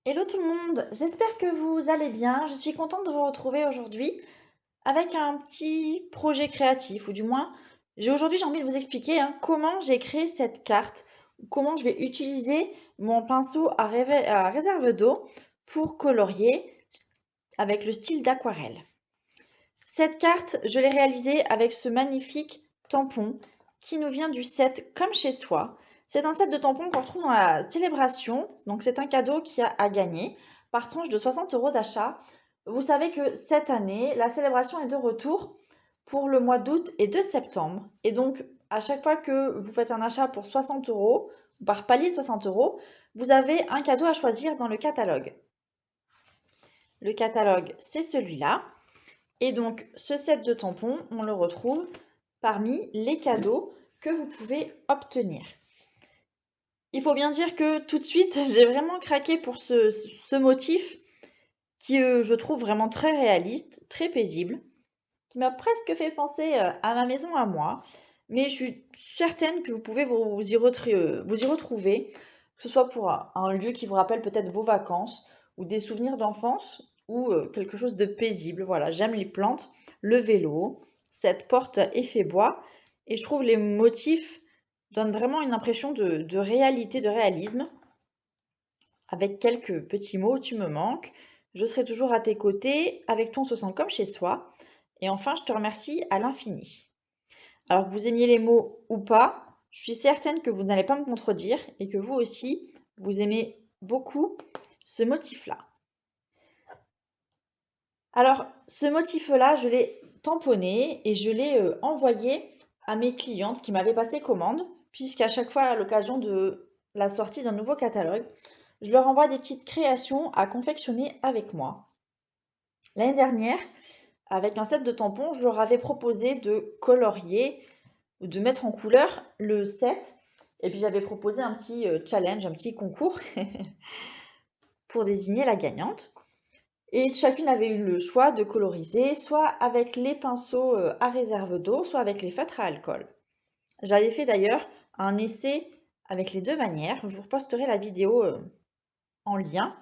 Hello tout le monde, j'espère que vous allez bien. Je suis contente de vous retrouver aujourd'hui avec un petit projet créatif, ou du moins, j'ai envie de vous expliquer comment j'ai créé cette carte, comment je vais utiliser mon pinceau à réserve d'eau pour colorier avec le style d'aquarelle. Cette carte, je l'ai réalisée avec ce magnifique tampon qui nous vient du set Comme chez soi. C'est un set de tampons qu'on retrouve dans la célébration, donc c'est un cadeau qui a à gagner par tranche de 60 € d'achat. Vous savez que cette année, la célébration est de retour pour le mois d'août et de septembre. Et donc, à chaque fois que vous faites un achat pour 60 € ou par palier de 60 €, vous avez un cadeau à choisir dans le catalogue. Le catalogue, c'est celui-là. Et donc, ce set de tampons, on le retrouve parmi les cadeaux que vous pouvez obtenir. Il faut bien dire que tout de suite, j'ai vraiment craqué pour ce motif qui, je trouve vraiment très réaliste, très paisible, qui m'a presque fait penser à ma maison à moi. Mais je suis certaine que vous pouvez vous y retrouver, que ce soit pour un lieu qui vous rappelle peut-être vos vacances ou des souvenirs d'enfance ou quelque chose de paisible. Voilà, j'aime les plantes, le vélo, cette porte effet bois et je trouve les motifs donnent vraiment une impression de réalité, de réalisme avec quelques petits mots, tu me manques, je serai toujours à tes côtés, avec toi on se sent comme chez soi. Et enfin, je te remercie à l'infini. Alors que vous aimiez les mots ou pas, je suis certaine que vous n'allez pas me contredire et que vous aussi, vous aimez beaucoup ce motif-là. Alors, ce motif-là, je l'ai tamponné et je l'ai envoyé à mes clientes qui m'avaient passé commande, puisqu'à chaque fois, à l'occasion de la sortie d'un nouveau catalogue, je leur envoie des petites créations à confectionner avec moi. L'année dernière, avec un set de tampons, je leur avais proposé de colorier ou de mettre en couleur le set. Et puis j'avais proposé un petit challenge, un petit concours pour désigner la gagnante. Et chacune avait eu le choix de coloriser soit avec les pinceaux à réserve d'eau, soit avec les feutres à alcool. J'avais fait d'ailleurs un essai avec les deux manières. Je vous reposterai la vidéo en lien.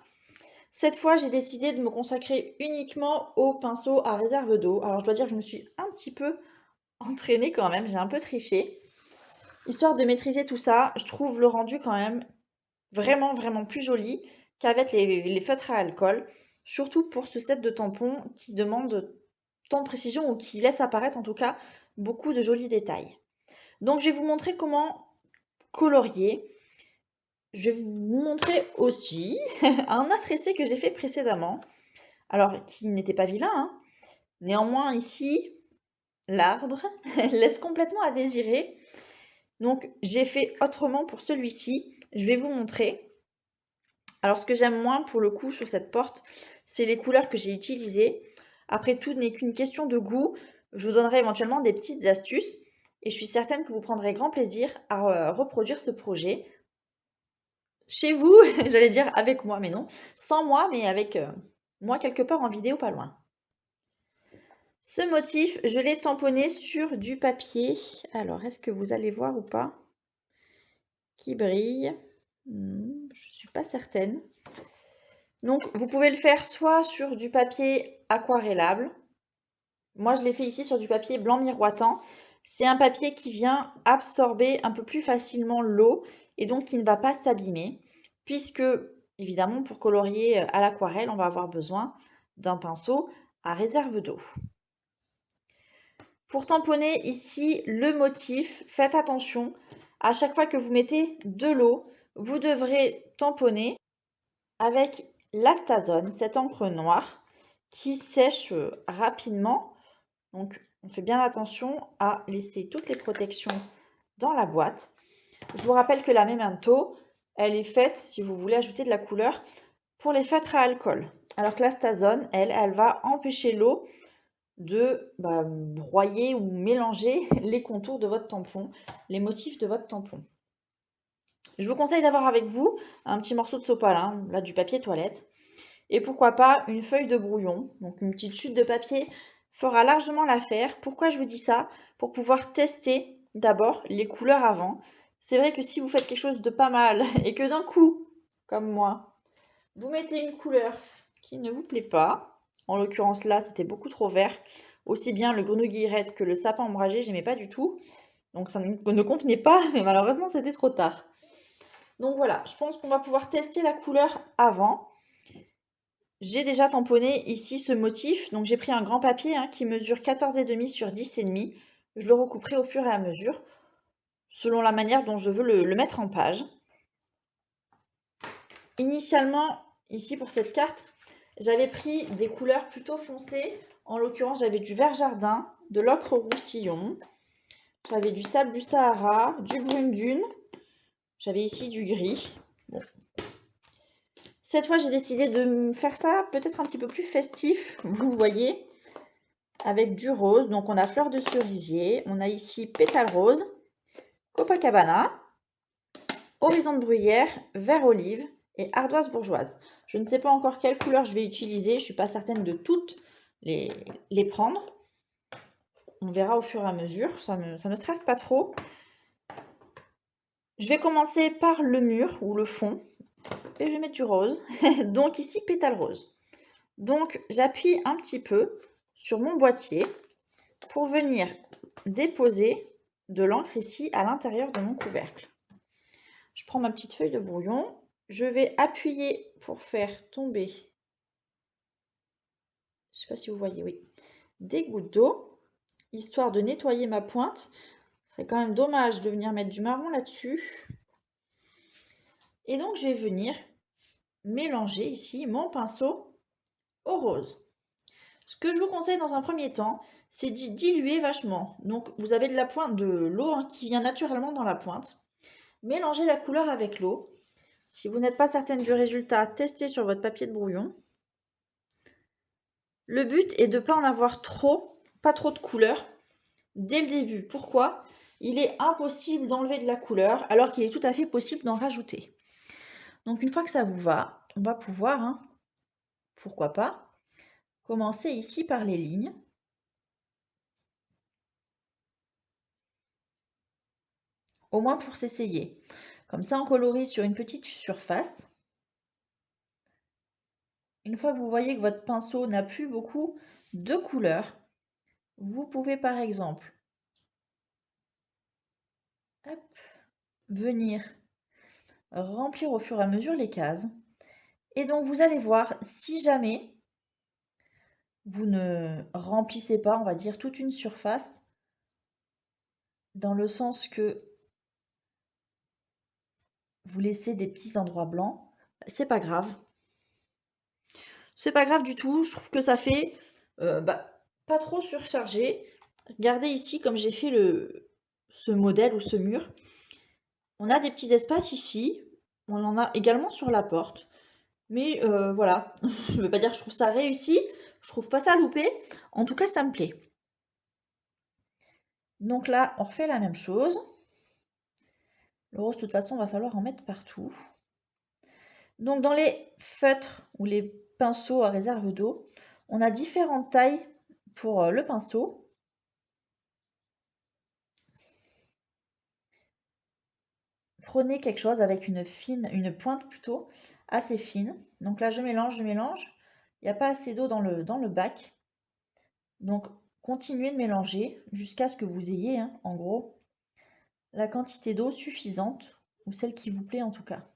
Cette fois, j'ai décidé de me consacrer uniquement aux pinceaux à réserve d'eau. Alors, je dois dire que je me suis un petit peu entraînée quand même, j'ai un peu triché. Histoire de maîtriser tout ça, je trouve le rendu quand même vraiment, vraiment plus joli qu'avec les feutres à alcool. Surtout pour ce set de tampons qui demande tant de précision ou qui laisse apparaître en tout cas beaucoup de jolis détails. Donc, je vais vous montrer comment colorier. Je vais vous montrer aussi un autre essai que j'ai fait précédemment. Alors, qui n'était pas vilain, hein. Néanmoins, ici, l'arbre laisse complètement à désirer. Donc, j'ai fait autrement pour celui-ci. Je vais vous montrer. Alors, ce que j'aime moins pour le coup sur cette porte, c'est les couleurs que j'ai utilisées. Après tout, n'est qu'une question de goût. Je vous donnerai éventuellement des petites astuces. Et je suis certaine que vous prendrez grand plaisir à reproduire ce projet chez vous, j'allais dire avec moi, mais non. Sans moi, mais avec moi quelque part en vidéo pas loin. Ce motif, je l'ai tamponné sur du papier. Alors, est-ce que vous allez voir ou pas? Qui brille. Je ne suis pas certaine. Donc, vous pouvez le faire soit sur du papier aquarellable. Moi, je l'ai fait ici sur du papier blanc miroitant. C'est un papier qui vient absorber un peu plus facilement l'eau et donc qui ne va pas s'abîmer. Puisque, évidemment, pour colorier à l'aquarelle, on va avoir besoin d'un pinceau à réserve d'eau. Pour tamponner ici le motif, faites attention, à chaque fois que vous mettez de l'eau, vous devrez tamponner avec l'Astazone, cette encre noire qui sèche rapidement. Donc on fait bien attention à laisser toutes les protections dans la boîte. Je vous rappelle que la Memento, elle est faite, si vous voulez ajouter de la couleur, pour les feutres à alcool. Alors que l'Astazone, elle va empêcher l'eau de broyer ou mélanger les contours de votre tampon, les motifs de votre tampon. Je vous conseille d'avoir avec vous un petit morceau de sopalin, là du papier toilette, et pourquoi pas une feuille de brouillon, donc une petite chute de papier fera largement l'affaire. Pourquoi je vous dis ça? Pour pouvoir tester d'abord les couleurs avant. C'est vrai que si vous faites quelque chose de pas mal et que d'un coup, comme moi, Vous mettez une couleur qui ne vous plaît pas. En l'occurrence là, c'était beaucoup trop vert. Aussi bien le grenouille guillerette que le sapin ombragé, j'aimais pas du tout. Donc ça ne convenait pas, mais malheureusement c'était trop tard. Donc voilà, je pense qu'on va pouvoir tester la couleur avant. J'ai déjà tamponné ici ce motif, donc j'ai pris un grand papier qui mesure 14,5 sur 10,5. Je le recouperai au fur et à mesure, selon la manière dont je veux le mettre en page. Initialement, ici pour cette carte, j'avais pris des couleurs plutôt foncées. En l'occurrence, j'avais du vert jardin, de l'ocre roussillon, j'avais du sable du Sahara, du brune dune, j'avais ici du gris. Bon. Cette fois, j'ai décidé de me faire ça peut-être un petit peu plus festif, vous voyez, avec du rose. Donc, on a fleur de cerisier, on a ici pétale rose, Copacabana, horizon de bruyère, vert olive et ardoise bourgeoise. Je ne sais pas encore quelle couleur je vais utiliser, je ne suis pas certaine de toutes les prendre. On verra au fur et à mesure, ça me stresse pas trop. Je vais commencer par le mur ou le fond et je vais mettre du rose. Donc ici, pétale rose. Donc j'appuie un petit peu sur mon boîtier pour venir déposer de l'encre ici à l'intérieur de mon couvercle. Je prends ma petite feuille de brouillon, je vais appuyer pour faire tomber, je ne sais pas si vous voyez, oui, des gouttes d'eau, histoire de nettoyer ma pointe. Ce serait quand même dommage de venir mettre du marron là-dessus. Et donc je vais venir mélanger ici mon pinceau au rose. Ce que je vous conseille dans un premier temps, c'est d'y diluer vachement. Donc vous avez de la pointe de l'eau qui vient naturellement dans la pointe. Mélangez la couleur avec l'eau. Si vous n'êtes pas certaine du résultat, testez sur votre papier de brouillon. Le but est de ne pas en avoir trop, pas trop de couleur dès le début. Pourquoi? Il est impossible d'enlever de la couleur alors qu'il est tout à fait possible d'en rajouter. Donc une fois que ça vous va, on va pouvoir, pourquoi pas, commencer ici par les lignes. Au moins pour s'essayer. Comme ça, on colorie sur une petite surface. Une fois que vous voyez que votre pinceau n'a plus beaucoup de couleurs, vous pouvez par exemple venir remplir au fur et à mesure les cases. Et donc, vous allez voir, si jamais vous ne remplissez pas, on va dire, toute une surface, dans le sens que vous laissez des petits endroits blancs, c'est pas grave. C'est pas grave du tout, je trouve que ça fait pas trop surchargé. Regardez ici comme j'ai fait ce modèle ou ce mur. On a des petits espaces ici, on en a également sur la porte. Mais voilà, je ne veux pas dire que je trouve ça réussi, je trouve pas ça loupé. En tout cas, ça me plaît. Donc là, on refait la même chose. Le rose, de toute façon, va falloir en mettre partout. Donc dans les feutres ou les pinceaux à réserve d'eau, on a différentes tailles pour le pinceau. Prenez quelque chose avec une pointe plutôt assez fine. Donc là, je mélange. Il n'y a pas assez d'eau dans le bac. Donc, continuez de mélanger jusqu'à ce que vous ayez, en gros, la quantité d'eau suffisante, ou celle qui vous plaît en tout cas.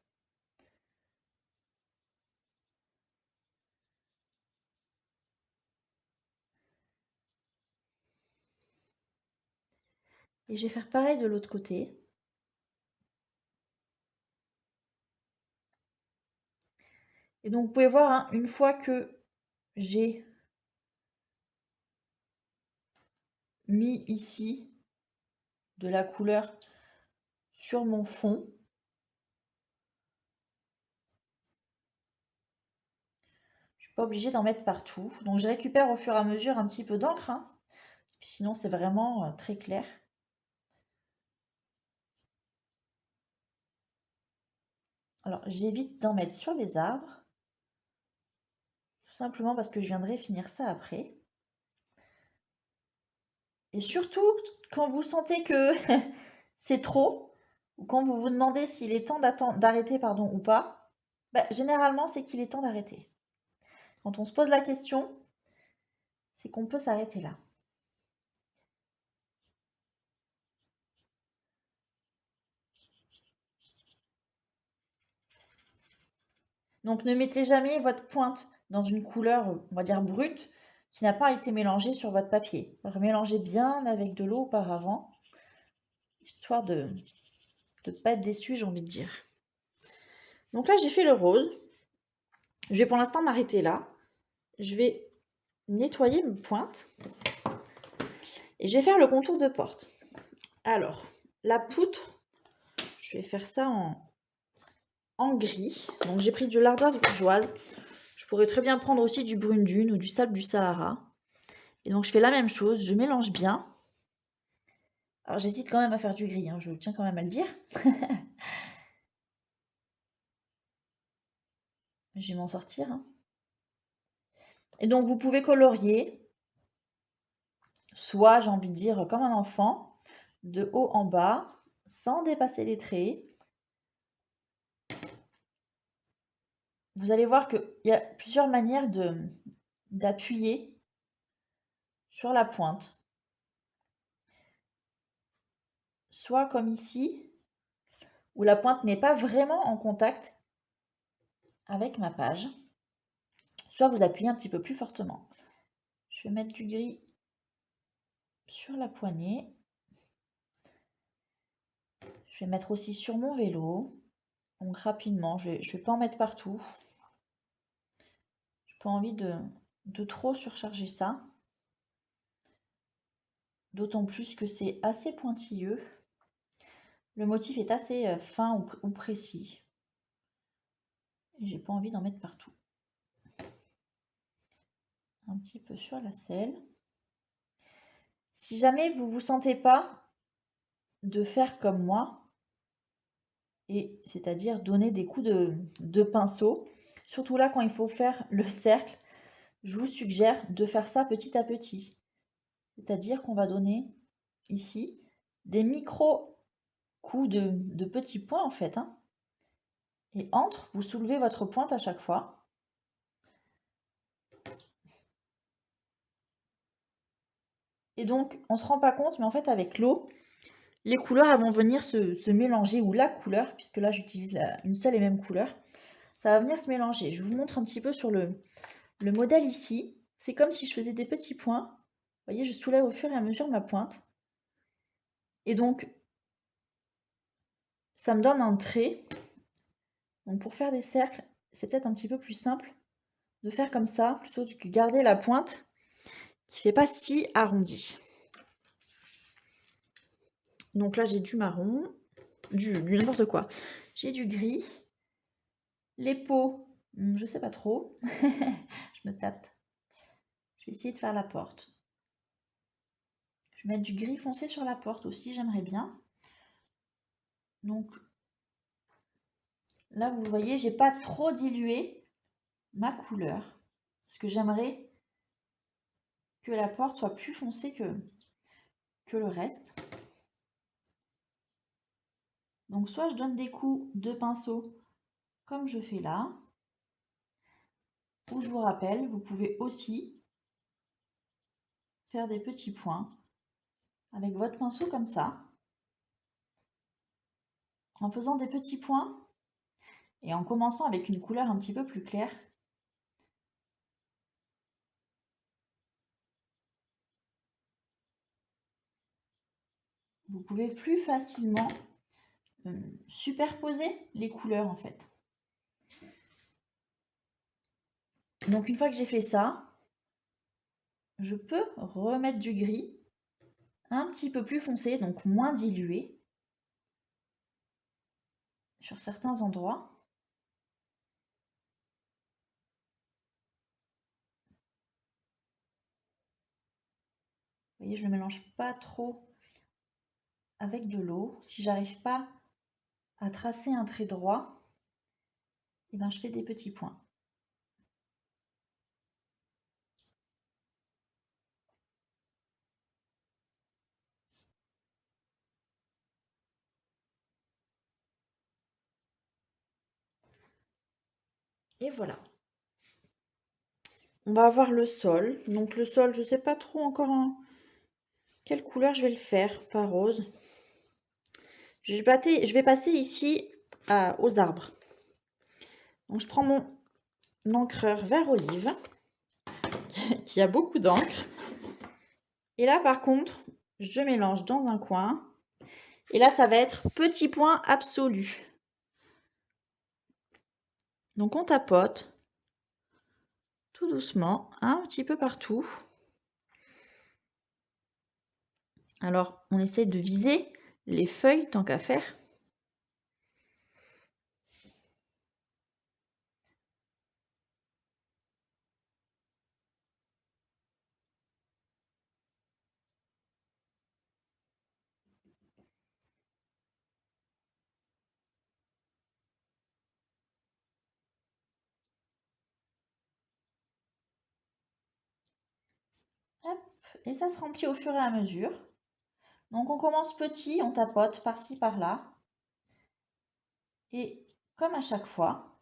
Et je vais faire pareil de l'autre côté. Et donc, vous pouvez voir, une fois que j'ai mis ici de la couleur sur mon fond, je ne suis pas obligée d'en mettre partout. Donc, je récupère au fur et à mesure un petit peu d'encre, sinon c'est vraiment très clair. Alors, j'évite d'en mettre sur les arbres, tout simplement parce que je viendrai finir ça après. Et surtout, quand vous sentez que c'est trop, ou quand vous vous demandez s'il est temps d'arrêter ou pas, Bah, généralement, c'est qu'il est temps d'arrêter. Quand on se pose la question, c'est qu'on peut s'arrêter là. Donc ne mettez jamais votre pointe dans une couleur, on va dire brute, qui n'a pas été mélangée sur votre papier. Remélangez bien avec de l'eau auparavant, histoire de ne pas être déçu, j'ai envie de dire. Donc là, j'ai fait le rose. Je vais pour l'instant m'arrêter là. Je vais nettoyer mes pointes et je vais faire le contour de porte. Alors, la poutre, je vais faire ça en gris. Donc j'ai pris de l'ardoise bourgeoise. Je pourrais très bien prendre aussi du brune dune ou du sable du Sahara. Et donc je fais la même chose, je mélange bien. Alors j'hésite quand même à faire du gris, hein, je tiens quand même à le dire. Je vais m'en sortir, hein. Et donc vous pouvez colorier, soit j'ai envie de dire comme un enfant, de haut en bas, sans dépasser les traits. Vous allez voir qu'il y a plusieurs manières d'appuyer sur la pointe. Soit comme ici, où la pointe n'est pas vraiment en contact avec ma page. Soit vous appuyez un petit peu plus fortement. Je vais mettre du gris sur la poignée. Je vais mettre aussi sur mon vélo. Donc rapidement, je vais pas en mettre partout. J'ai pas envie de trop surcharger ça. D'autant plus que c'est assez pointilleux. Le motif est assez fin ou précis. Et j'ai pas envie d'en mettre partout. Un petit peu sur la selle. Si jamais vous vous sentez pas de faire comme moi, et c'est-à-dire donner des coups de pinceau, surtout là quand il faut faire le cercle, je vous suggère de faire ça petit à petit. C'est-à-dire qu'on va donner ici des micro coups de petits points en fait, hein. Et entre, vous soulevez votre pointe à chaque fois. Et donc, on ne se rend pas compte, mais en fait, avec l'eau, les couleurs elles vont venir se mélanger, ou la couleur, puisque là, j'utilise une seule et même couleur. Ça va venir se mélanger. Je vous montre un petit peu sur le modèle ici. C'est comme si je faisais des petits points. Vous voyez, je soulève au fur et à mesure ma pointe. Et donc, ça me donne un trait. Donc, pour faire des cercles, c'est peut-être un petit peu plus simple de faire comme ça, plutôt que de garder la pointe qui ne fait pas si arrondi. Donc là, j'ai du marron, du n'importe quoi. J'ai du gris. Les peaux, je sais pas trop. Je me tâte. Je vais essayer de faire la porte. Je vais mettre du gris foncé sur la porte aussi, j'aimerais bien. Donc là, vous voyez, j'ai pas trop dilué ma couleur. Parce que j'aimerais que la porte soit plus foncée que le reste. Donc soit je donne des coups de pinceau comme je fais là. Ou je vous rappelle, vous pouvez aussi faire des petits points avec votre pinceau comme ça. En faisant des petits points et en commençant avec une couleur un petit peu plus claire. Vous pouvez plus facilement superposer les couleurs en fait. Donc une fois que j'ai fait ça, je peux remettre du gris un petit peu plus foncé, donc moins dilué sur certains endroits. Vous voyez, je ne le mélange pas trop avec de l'eau. Si j'arrive pas à tracer un trait droit, et ben je fais des petits points. Et voilà. On va avoir le sol. Donc le sol, je ne sais pas trop encore en quelle couleur je vais le faire. Pas rose. Je vais passer ici aux arbres. Donc je prends mon encreur vert olive, qui a beaucoup d'encre. Et là par contre, je mélange dans un coin. Et là, ça va être petit point absolu. Donc on tapote tout doucement, un petit peu partout. Alors on essaie de viser les feuilles tant qu'à faire. Hop, et ça se remplit au fur et à mesure. Donc on commence petit, on tapote par-ci par-là. Et comme à chaque fois,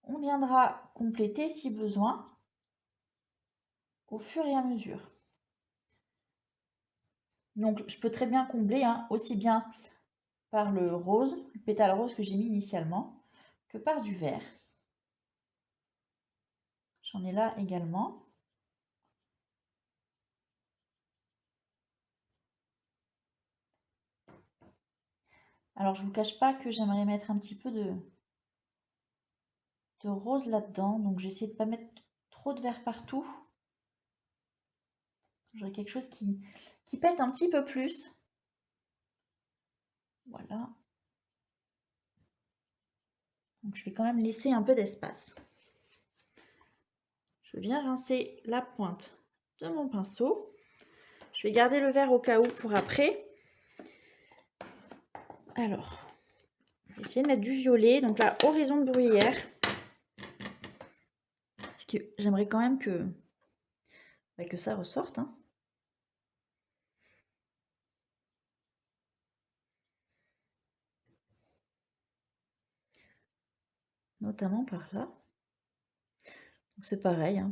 on viendra compléter si besoin au fur et à mesure. Donc je peux très bien combler aussi bien par le rose, le pétale rose que j'ai mis initialement, que par du vert. J'en ai là également. Alors je vous cache pas que j'aimerais mettre un petit peu de rose là-dedans, donc j'essaie de pas mettre trop de vert partout. J'aurais quelque chose qui pète un petit peu plus. Voilà. Donc je vais quand même laisser un peu d'espace. Je viens rincer la pointe de mon pinceau. Je vais garder le vert au cas où pour après. Alors, je vais essayer de mettre du violet, donc là, horizon de bruyère. Parce que j'aimerais quand même que ça ressorte. Notamment par là. C'est pareil.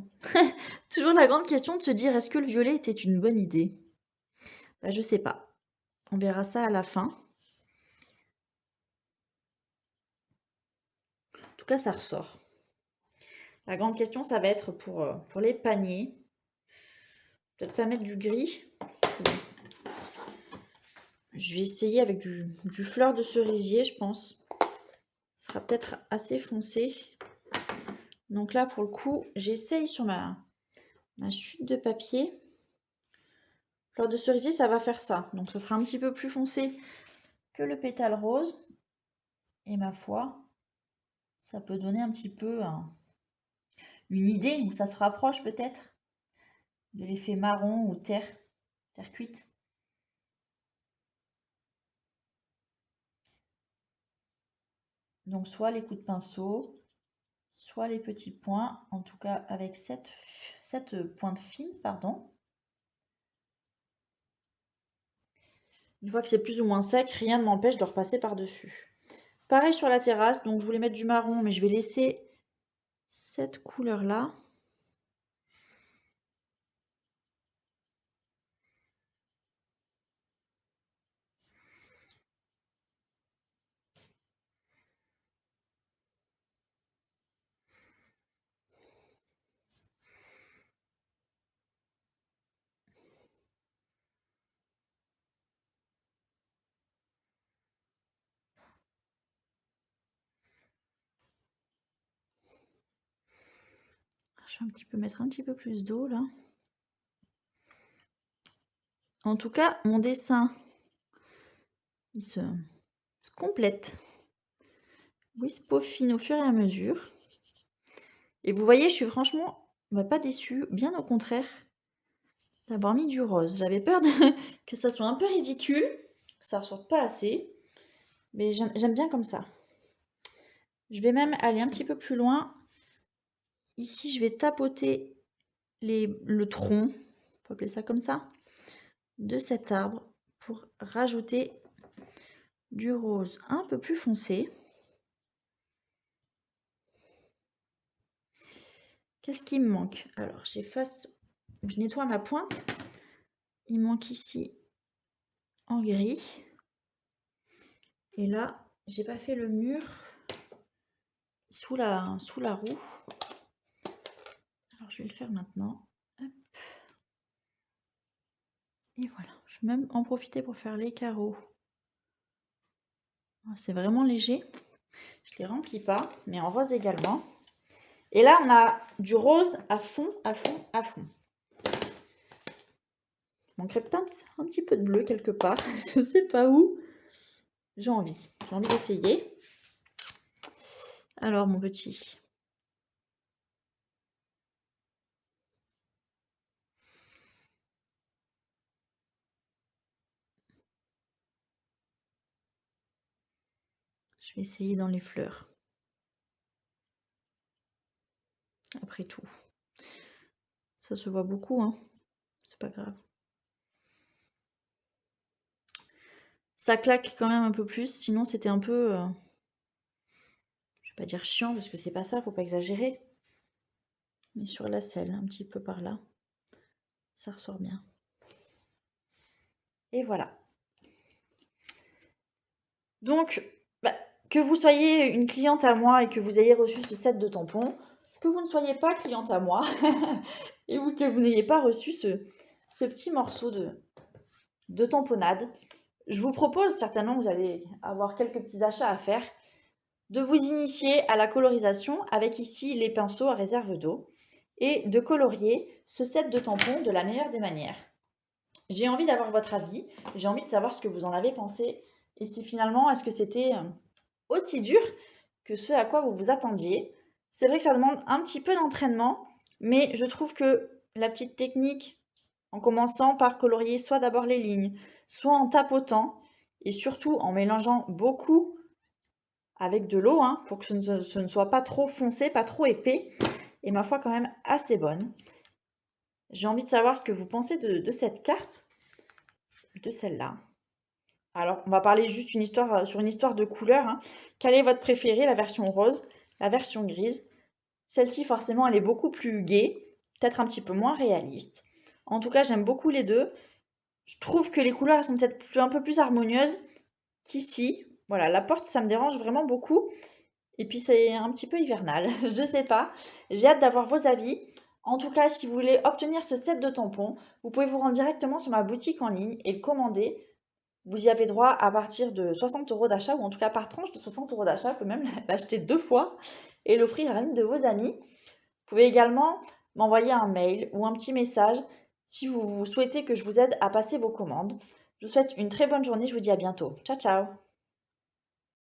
Toujours la grande question de se dire, est-ce que le violet était une bonne idée? Bah, je sais pas. On verra ça à la fin. En tout cas, ça ressort. La grande question, ça va être pour les paniers. Peut-être pas mettre du gris. Je vais essayer avec du fleur de cerisier, je pense. Ce sera peut-être assez foncé. Donc là, pour le coup, j'essaye sur ma chute de papier. Fleur de cerisier, ça va faire ça. Donc ça sera un petit peu plus foncé que le pétale rose. Et ma foi, ça peut donner un petit peu une idée où ça se rapproche peut-être de l'effet marron ou terre cuite. Donc soit les coups de pinceau, soit les petits points, en tout cas avec cette pointe fine, pardon. Une fois que c'est plus ou moins sec, rien ne m'empêche de repasser par-dessus. Pareil sur la terrasse, donc je voulais mettre du marron, mais je vais laisser cette couleur-là. Je vais un petit peu mettre un petit peu plus d'eau là. En tout cas, mon dessin, il se complète. Oui, se peaufine au fur et à mesure. Et vous voyez, je suis franchement pas déçue, bien au contraire, d'avoir mis du rose. J'avais peur que ça soit un peu ridicule, que ça ressorte pas assez, mais j'aime bien comme ça. Je vais même aller un petit peu plus loin. Ici, je vais tapoter le tronc, on peut appeler ça comme ça, de cet arbre pour rajouter du rose un peu plus foncé. Qu'est-ce qui me manque? Alors, j'efface, je nettoie ma pointe. Il manque ici en gris. Et là, j'ai pas fait le mur sous la roue. Alors, je vais le faire maintenant. Hop. Et voilà, je vais même en profiter pour faire les carreaux. C'est vraiment léger. Je les remplis pas, mais en rose également. Et là, on a du rose à fond, à fond, à fond. Il manquerait peut-être un petit peu de bleu quelque part. Je sais pas où. J'ai envie d'essayer. Alors, mon petit. Je vais essayer dans les fleurs. Après tout. Ça se voit beaucoup, hein. C'est pas grave. Ça claque quand même un peu plus, sinon c'était un peu... je vais pas dire chiant, parce que c'est pas ça, faut pas exagérer. Mais sur la selle, un petit peu par là. Ça ressort bien. Et voilà. Donc, que vous soyez une cliente à moi et que vous ayez reçu ce set de tampons, que vous ne soyez pas cliente à moi et que vous n'ayez pas reçu ce petit morceau de tamponnade, je vous propose, certainement vous allez avoir quelques petits achats à faire, de vous initier à la colorisation avec ici les pinceaux à réserve d'eau et de colorier ce set de tampons de la meilleure des manières. J'ai envie d'avoir votre avis, j'ai envie de savoir ce que vous en avez pensé et si finalement, est-ce que c'était aussi dur que ce à quoi vous vous attendiez. C'est vrai que ça demande un petit peu d'entraînement, mais je trouve que la petite technique, en commençant par colorier soit d'abord les lignes, soit en tapotant, et surtout en mélangeant beaucoup avec de l'eau, hein, pour que ce ne soit pas trop foncé, pas trop épais, et ma foi quand même assez bonne. J'ai envie de savoir ce que vous pensez de cette carte, de celle-là. Alors, on va parler juste sur une histoire de couleur, hein. Quelle est votre préférée, la version rose, la version grise? Celle-ci, forcément, elle est beaucoup plus gaie, peut-être un petit peu moins réaliste. En tout cas, j'aime beaucoup les deux. Je trouve que les couleurs sont peut-être un peu plus harmonieuses qu'ici. Voilà, la porte, ça me dérange vraiment beaucoup. Et puis, c'est un petit peu hivernal, je sais pas. J'ai hâte d'avoir vos avis. En tout cas, si vous voulez obtenir ce set de tampons, vous pouvez vous rendre directement sur ma boutique en ligne et le commander. Vous y avez droit à partir de 60 € d'achat, ou en tout cas par tranche de 60 € d'achat. Vous pouvez même l'acheter 2 fois et l'offrir à une de vos amies. Vous pouvez également m'envoyer un mail ou un petit message si vous souhaitez que je vous aide à passer vos commandes. Je vous souhaite une très bonne journée, je vous dis à bientôt. Ciao, ciao!